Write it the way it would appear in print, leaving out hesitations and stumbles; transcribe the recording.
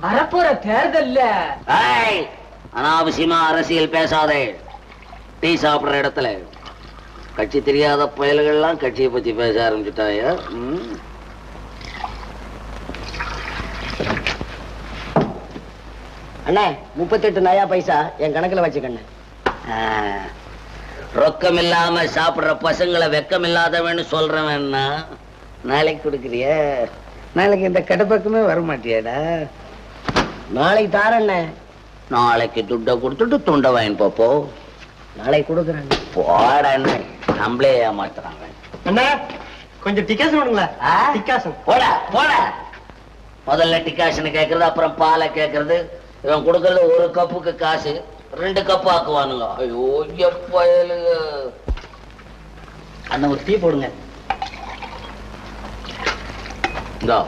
வரப்போற தேர்தல்ல அனாவசியமா அரசியல் பேசாதே. டீ சாப்பிடுற இடத்துல கட்சி தெரியாத பயல்கள்லாம் கட்சியை பத்தி பேச ஆரம்பிச்சுட்டாய. அண்ணே 38 நயா பைசா என் கணக்குல வச்சுக்கண்ணே. ரொக்கம் இல்லாம சாப்பிடுற பசங்களை வெக்கம் இல்லாதவன்னு சொல்றவன்னா நாளைக்கு கொடுக்குறிய? நாளைக்கு இந்த கடை பக்கமே வரமாட்டியாடா? நாளைக்கு தாரண்ணே. நாளைக்கு துட்டை கொடுத்துட்டு துண்டை வாங்கி போப்போ. நாளைக்கு கொடுக்குறேன். போடன்னு நம்மளே ஏமாத்துறாங்க. அண்ணா கொஞ்சம் டிகாசன் வேணுங்களா? டிகாசன் போட போட. முதல்ல டிகாசன் கேட்கறது, அப்புறம் பாலை கேட்கறது. இவன் கொடுக்கறது ஒரு கப்புக்கு காசு 2 கப்பு ஆக்குவானுங்க. ஐயோ எப்பயலுங்க. அண்ணா ஒரு டீ போடுங்க. இந்தா